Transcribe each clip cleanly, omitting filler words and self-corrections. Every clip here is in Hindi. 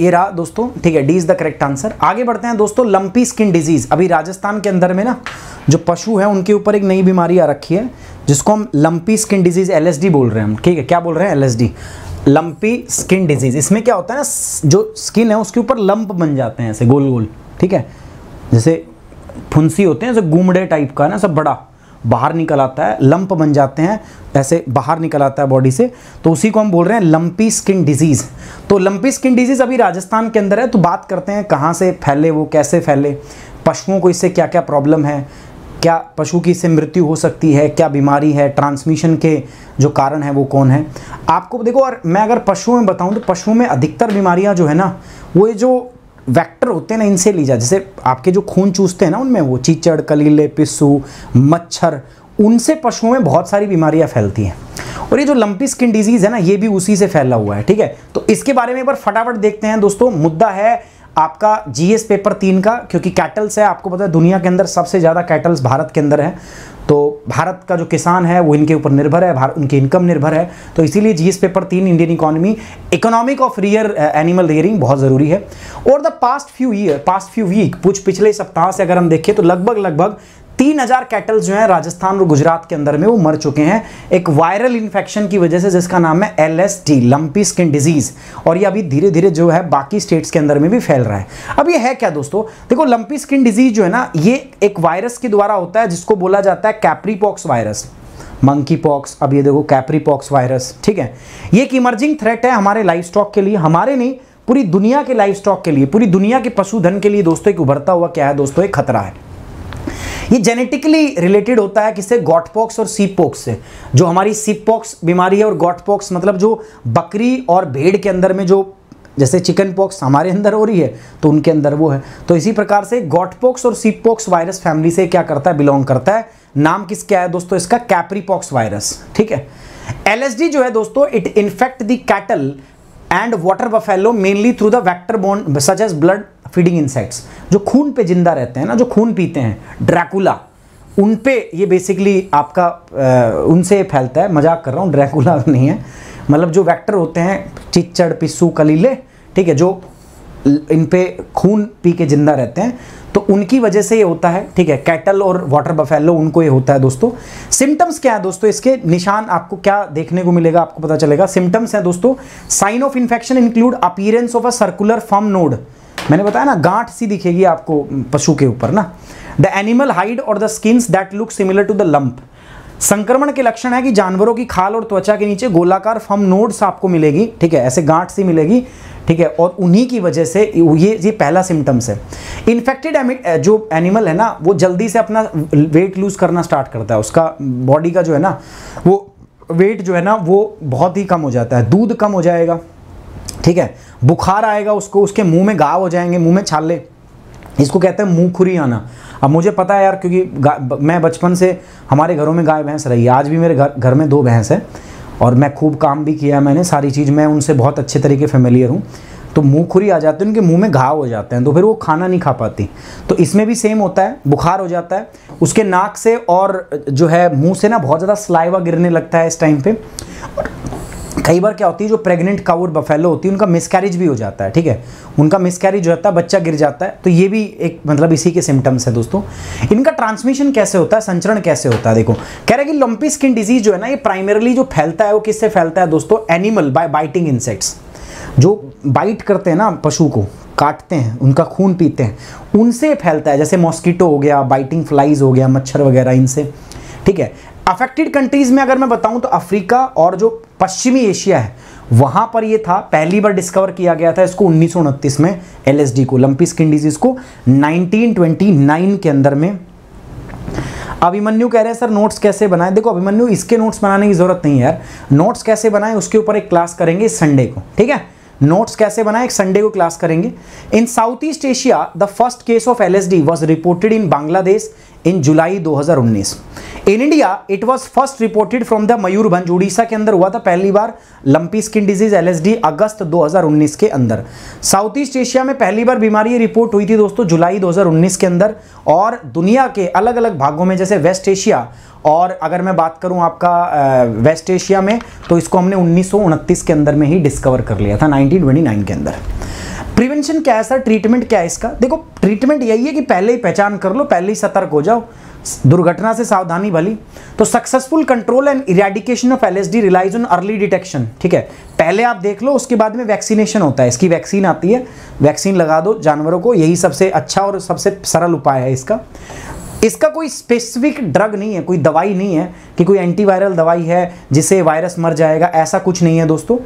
ये रहा दोस्तों, ठीक है, D is the correct answer. आगे बढ़ते हैं दोस्तों, लंपी स्किन डिजीज। अभी राजस्थान के अंदर में ना जो पशु है उनके ऊपर एक नई बीमारी आ रखी है जिसको हम लंपी स्किन डिजीज LSD बोल रहे हैं हम, ठीक है, क्या बोल रहे हैं, LSD, लंपी स्किन डिजीज। इसमें क्या होता है ना, जो स्किन है उसके ऊपर लंप बन जाते हैं ऐसे गोल गोल, ठीक है, जैसे फुंसी होते हैं, जैसे गुमड़े टाइप का ना, सब बड़ा बाहर निकल आता है, लंप बन जाते हैं ऐसे बाहर निकल आता है बॉडी से, तो उसी को हम बोल रहे हैं लंपी स्किन डिजीज। तो लंपी स्किन डिजीज अभी राजस्थान के अंदर है। तो बात करते हैं कहाँ से फैले, वो कैसे फैले, पशुओं को इससे क्या क्या प्रॉब्लम है, क्या पशु की इससे मृत्यु हो सकती है, क्या बीमारी है, ट्रांसमिशन के जो कारण है वो कौन है। आपको देखो, और मैं अगर पशुओं में बताऊं तो पशुओं में अधिकतर बीमारियां जो है ना, वो ये जो वेक्टर होते हैं ना, इनसे ली जा, जैसे आपके जो खून चूसते हैं ना उनमें, वो चीचड़, कलीले, पिस्सू, मच्छर, उनसे पशुओं में बहुत सारी बीमारियां फैलती हैं। और ये जो लंपी स्किन डिजीज है ना, ये भी उसी से फैला हुआ है, ठीक है। तो इसके बारे में एक बार फटाफट देखते हैं दोस्तों। मुद्दा है आपका GS पेपर 3 का, क्योंकि कैटल्स है, आपको पता है दुनिया के अंदर सबसे ज़्यादा कैटल्स भारत के अंदर है। तो भारत का जो किसान है वो इनके ऊपर निर्भर है, उनकी इनकम निर्भर है। तो इसीलिए GS paper 3 Indian economy, economic of rear animal rearing बहुत ज़रूरी है। और द पास्ट फ्यू वीक, पिछले सप्ताह से अगर हम देखें तो लगभग 3000 कैटल्स जो हैं राजस्थान और गुजरात के अंदर में वो मर चुके हैं एक वायरल इन्फेक्शन की वजह से, जिसका नाम है LSD, लंपी स्किन डिजीज। और ये अभी धीरे धीरे जो है बाकी स्टेट्स के अंदर में भी फैल रहा है। अब ये है क्या दोस्तों, देखो लंपी स्किन डिजीज जो है ना, ये एक वायरस के द्वारा होता है जिसको बोला जाता है कैप्रीपॉक्स वायरस, मंकी पॉक्स। अब ये देखो कैप्रीपॉक्स वायरस, ठीक है, ये एक इमर्जिंग थ्रेट है हमारे लाइफ स्टॉक के लिए, हमारे नहीं पूरी दुनिया के लाइफ स्टॉक के लिए, पूरी दुनिया के पशुधन के लिए दोस्तों एक उभरता हुआ क्या है दोस्तों, एक खतरा है। ये जेनेटिकली रिलेटेड होता है किससे, गॉट पॉक्स और सीप पॉक्स से। जो हमारी सीप पॉक्स बीमारी है और गॉट पॉक्स मतलब जो बकरी और भेड़ के अंदर में, जो जैसे चिकन पॉक्स हमारे अंदर हो रही है तो उनके अंदर वो है। तो इसी प्रकार से गॉट पॉक्स और सीप पॉक्स वायरस फैमिली से क्या करता है, बिलोंग करता है। नाम किसका है दोस्तों इसका, कैप्रीपॉक्स वायरस, ठीक है। LSD जो है दोस्तों, it infect the cattle and water buffalo mainly through the vector borne such as blood feeding insects. जो खून पे जिंदा रहते हैं ना, जो खून पीते हैं, ड्रैकुला, उन पे ये बेसिकली आपका उनसे फैलता है। मजाक कर रहा हूँ, ड्रैकुला नहीं है, मतलब जो वेक्टर होते हैं, चिच्चड़, पिस्सू, कलीले, ठीक है, जो इन पे खून पी के जिंदा रहते हैं, तो उनकी वजह से ये होता है, ठीक है। कैटल और वाटर बफेलो, उनको ये होता है दोस्तों। सिम्टम्स क्या है दोस्तों, इसके निशान आपको क्या देखने को मिलेगा, आपको पता चलेगा। सिम्टम्स है दोस्तों, sign of infection include appearance of a circular firm node, मैंने बताया ना, गांठ सी दिखेगी आपको पशु के ऊपर ना। द एनिमल हाइड और the skins that look similar to the lump. संक्रमण के लक्षण है कि जानवरों की खाल और त्वचा के नीचे गोलाकार फर्म नोड्स आपको मिलेगी, ठीक है, ऐसे गांठ सी मिलेगी, ठीक है, और उन्हीं की वजह से ये पहला सिम्टम्स है। इन्फेक्टेड जो एनिमल है ना, वो जल्दी से अपना वेट लूज करना स्टार्ट करता है, उसका बॉडी का जो है ना, वो वेट जो है ना वो बहुत ही कम हो जाता है, दूध कम हो जाएगा, ठीक है, बुखार आएगा उसको, उसके मुंह में घाव हो जाएंगे, मुंह में छाले, इसको कहते हैं मुंह खुरी आना। अब मुझे पता है यार, क्योंकि मैं बचपन से हमारे घरों में गाय भैंस रही है, आज भी मेरे घर में 2 भैंस है और मैं खूब काम भी किया है मैंने, सारी चीज़ मैं उनसे बहुत अच्छे तरीके फेमिलियर हूँ। तो मुंह खुरी आ जाती है, उनके मुंह में घाव हो जाते हैं, तो फिर वो खाना नहीं खा पाती। तो इसमें भी सेम होता है, बुखार हो जाता है, उसके नाक से और जो है मुंह से ना बहुत ज़्यादा स्लाइवा गिरने लगता है इस टाइम पे। कई बार क्या होती है, जो प्रेग्नेंट काऊ और बफेलो होती है उनका मिसकैरेज भी हो जाता है, ठीक है, उनका मिसकैरेज हो जाता है, बच्चा गिर जाता है। तो ये भी एक मतलब इसी के सिम्टम्स है दोस्तों। इनका ट्रांसमिशन कैसे होता है, संचरण कैसे होता है, देखो कह रहे हैं कि लंपी स्किन डिजीज जो है ना, ये प्राइमरली जो फैलता है वो किससे फैलता है दोस्तों, एनिमल बाय बाइटिंग इंसेक्ट्स। जो बाइट करते हैं ना, पशु को काटते हैं, उनका खून पीते हैं, उनसे फैलता है। जैसे मॉस्किटो हो गया, बाइटिंग फ्लाइज हो गया, मच्छर वगैरह, इनसे, ठीक है। अफेक्टेड कंट्रीज में अगर मैं बताऊं तो अफ्रीका और जो पश्चिमी एशिया है वहां पर ये था, पहली बार डिस्कवर किया गया था इसको 1929 में, LSD को, लंपी स्किन डिजीज को 1929 के अंदर में। अभिमन्यु कह रहे हैं सर नोट्स कैसे बनाए। देखो अभिमन्यु, इसके नोट्स बनाने की जरूरत नहीं है यार, नोट्स कैसे बनाए उसके ऊपर एक क्लास करेंगे संडे को, ठीक है। नोट्स कैसे बनाए एक संडे को क्लास करेंगे। In South East Asia the first case of LSD was reported in Bangladesh in July 2019। In India it was first reported from the Mayurbhanj, Orissa के अंदर हुआ था पहली बार लंपी स्किन डिजीज LSD अगस्त 2019 के अंदर। साउथ ईस्ट एशिया में पहली बार बीमारी रिपोर्ट हुई थी दोस्तों जुलाई 2019 के अंदर, और दुनिया के अलग अलग भागों में जैसे वेस्ट एशिया, और अगर मैं बात करूं आपका वेस्ट एशिया में, तो इसको हमने 1929 के अंदर में ही डिस्कवर कर लिया था, 1929 के अंदर। प्रिवेंशन क्या है सर, ट्रीटमेंट क्या है इसका? देखो ट्रीटमेंट यही है कि पहले ही पहचान कर लो, पहले ही सतर्क हो जाओ, दुर्घटना से सावधानी भली। तो successful control and eradication of LSD relies on early detection, ठीक है, पहले आप देख लो, उसके बाद में वैक्सीनेशन होता है, इसकी वैक्सीन आती है, वैक्सीन लगा दो जानवरों को, यही सबसे अच्छा और सबसे सरल उपाय है इसका। इसका कोई स्पेसिफिक ड्रग नहीं है, कोई दवाई नहीं है कि कोई एंटीवायरल दवाई है जिससे वायरस मर जाएगा, ऐसा कुछ नहीं है दोस्तों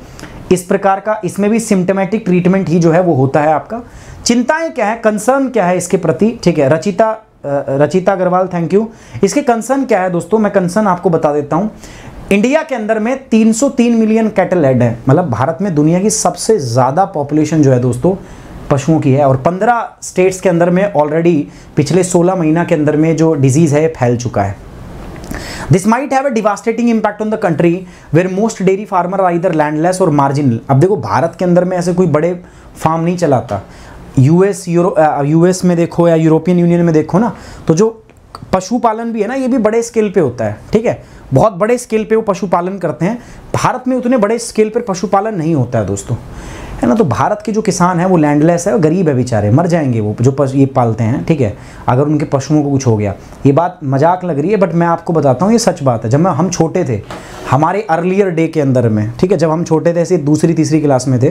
इस प्रकार का। इसमें भी सिम्टोमेटिक ट्रीटमेंट ही जो है वो होता है आपका। चिंताएं क्या है, कंसर्न क्या है इसके प्रति, ठीक है, रचिता अग्रवाल थैंक यू। इसके कंसर्न क्या है दोस्तों, मैं कंसर्न आपको बता देता हूं। इंडिया के अंदर में 303 मिलियन कैटल हेड है, मतलब भारत में दुनिया की सबसे ज़्यादा पॉपुलेशन जो है दोस्तों पशुओं की है, और 15 स्टेट्स के अंदर में ऑलरेडी पिछले 16 महीना के अंदर में जो डिजीज़ है फैल चुका है। This might have a devastating impact on the country where most dairy farmer are either landless और मार्जिनल। अब देखो भारत के अंदर में ऐसे कोई बड़े फार्म नहीं चलाता, यूएस में देखो या यूरोपियन यूनियन में देखो ना, तो जो पशुपालन भी है ना ये भी बड़े स्केल पे होता है, ठीक है, बहुत बड़े स्केल पे वो पशुपालन करते हैं। भारत में उतने बड़े स्केल पर पशुपालन नहीं होता है दोस्तों, है ना। तो भारत के जो किसान हैं वो लैंडलेस है और गरीब है बेचारे, मर जाएंगे वो जो ये पालते हैं, ठीक है, अगर उनके पशुओं को कुछ हो गया। ये बात मजाक लग रही है बट मैं आपको बताता हूँ ये सच बात है। जब हम छोटे थे, हमारे अर्लियर डे के अंदर में, ठीक है, जब हम छोटे थे, ऐसे दूसरी तीसरी क्लास में थे,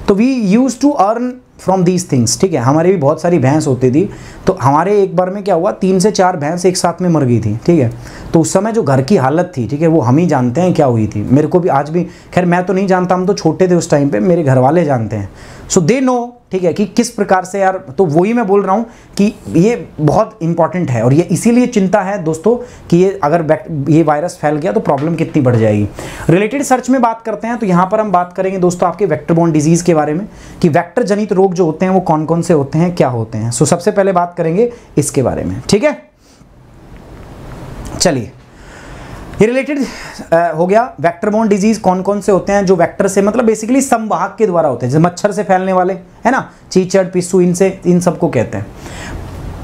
तो we use to earn from these things, ठीक है। हमारे भी बहुत सारी भैंस होती थी, तो हमारे एक बार में क्या हुआ, 3 से 4 भैंस एक साथ में मर गई थी, ठीक है। तो उस समय जो घर की हालत थी, ठीक है, वो हम ही जानते हैं क्या हुई थी। मेरे को भी आज भी, खैर मैं तो नहीं जानता, हम तो छोटे थे उस टाइम पे, मेरे घर वाले जानते हैं, सो दे नो, ठीक है, कि किस प्रकार से यार। तो वही मैं बोल रहा हूँ कि ये बहुत इंपॉर्टेंट है, और ये इसीलिए चिंता है दोस्तों कि ये अगर ये वायरस फैल गया तो प्रॉब्लम कितनी बढ़ जाएगी। रिलेटेड सर्च में बात करते हैं तो यहाँ पर हम बात करेंगे दोस्तों आपके वेक्टर बॉर्न डिजीज़ के बारे में, कि वेक्टर जनित रोग जो होते हैं वो कौन कौन से होते हैं, क्या होते हैं। सो सबसे पहले बात करेंगे इसके बारे में, ठीक है। चलिए, ये रिलेटेड हो गया। वेक्टर बॉर्न डिजीज कौन कौन से होते हैं, जो वेक्टर से मतलब बेसिकली संवाहक के द्वारा होते हैं, जैसे मच्छर से फैलने वाले, है ना, चीचड़, पिस्सू, इन सबको कहते हैं।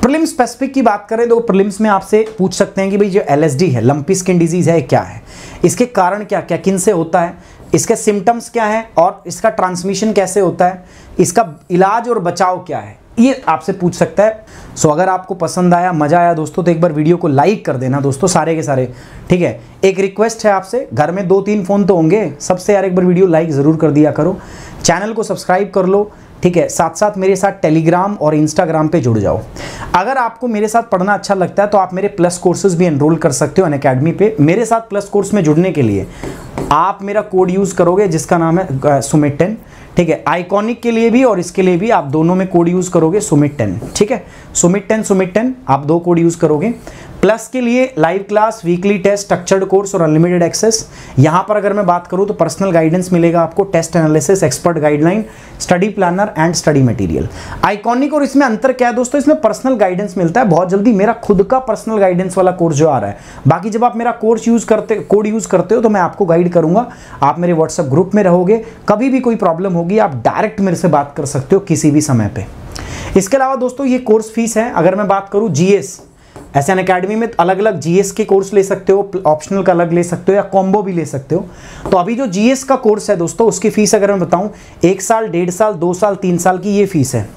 प्रीलिम स्पेसिफिक की बात करें तो प्रीलिम्स में आपसे पूछ सकते हैं कि भाई जो एलएसडी है, लंपी स्किन डिजीज है, क्या है, इसके कारण क्या क्या, किन से होता है, इसके सिम्टम्स क्या है, और इसका ट्रांसमिशन कैसे होता है, इसका इलाज और बचाव क्या है, ये आपसे पूछ सकता है। सो अगर आपको पसंद आया, मजा आया दोस्तों, तो एक बार वीडियो को लाइक कर देना दोस्तों, सारे के सारे, ठीक है। एक रिक्वेस्ट है आपसे, घर में 2-3 फ़ोन तो होंगे सबसे, यार एक बार वीडियो लाइक ज़रूर कर दिया करो, चैनल को सब्सक्राइब कर लो, ठीक है। साथ साथ मेरे साथ टेलीग्राम और इंस्टाग्राम पे जुड़ जाओ। अगर आपको मेरे साथ पढ़ना अच्छा लगता है तो आप मेरे प्लस कोर्सेज भी एनरोल कर सकते हो अनअकैडमी पे। मेरे साथ प्लस कोर्स में जुड़ने के लिए आप मेरा कोड यूज़ करोगे जिसका नाम है सुमित 10, ठीक है। आइकॉनिक के लिए भी और इसके लिए भी आप दोनों में कोड यूज़ करोगे सुमित 10, ठीक है। सुमित 10 आप 2 कोड यूज़ करोगे। प्लस के लिए live class, weekly test, structured course और अनलिमिटेड एक्सेस। यहाँ पर अगर मैं बात करूँ तो पर्सनल गाइडेंस मिलेगा आपको, test analysis, expert guideline, study planner and study material. Iconic और इसमें अंतर क्या है दोस्तों, इसमें पर्सनल गाइडेंस मिलता है बहुत जल्दी, मेरा खुद का पर्सनल गाइडेंस वाला कोर्स जो आ रहा है। बाकी जब आप मेरा कोड यूज़ करते हो तो मैं आपको गाइड करूँगा, आप मेरे व्हाट्सएप ग्रुप में रहोगे, कभी भी कोई प्रॉब्लम होगी आप डायरेक्ट मेरे से बात कर सकते हो किसी भी समय पे। इसके अलावा दोस्तों ये कोर्स फीस है, अगर मैं बात करूँ जीएस, ऐसे अनअकैडमी में अलग अलग जीएस के कोर्स ले सकते हो, ऑप्शनल का अलग ले सकते हो या कॉम्बो भी ले सकते हो। तो अभी जो जीएस का कोर्स है दोस्तों, उसकी फीस अगर मैं बताऊं 1 साल, 1.5 साल, 2 साल, 3 साल की ये फीस है।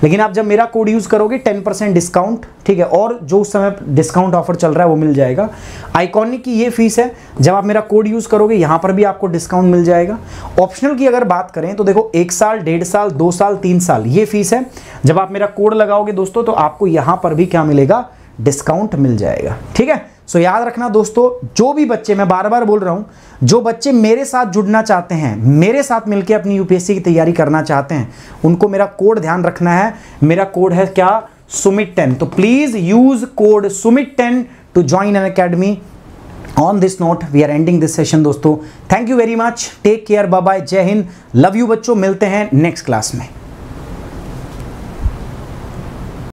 लेकिन आप जब मेरा कोड यूज़ करोगे 10% डिस्काउंट, ठीक है, और जो उस समय डिस्काउंट ऑफर चल रहा है वो मिल जाएगा। आइकॉनिक की ये फीस है, जब आप मेरा कोड यूज़ करोगे यहाँ पर भी आपको डिस्काउंट मिल जाएगा। ऑप्शनल की अगर बात करें तो देखो 1 साल, 1.5 साल, 2 साल, 3 साल ये फीस है। जब आप मेरा कोड लगाओगे दोस्तों तो आपको यहाँ पर भी क्या मिलेगा, डिस्काउंट मिल जाएगा, ठीक है। सो याद रखना दोस्तों, जो भी बच्चे, मैं बार बार बोल रहा हूं, जो बच्चे मेरे साथ जुड़ना चाहते हैं, मेरे साथ मिलकर अपनी यूपीएससी की तैयारी करना चाहते हैं, उनको मेरा कोड ध्यान रखना है। मेरा कोड है क्या, सुमित 10। तो please use code Sumit 10 to join Unacademy. On this note we are ending this session दोस्तों। Thank you very much, take care, bye bye, जय हिंद, लव यू बच्चों, मिलते हैं नेक्स्ट क्लास में।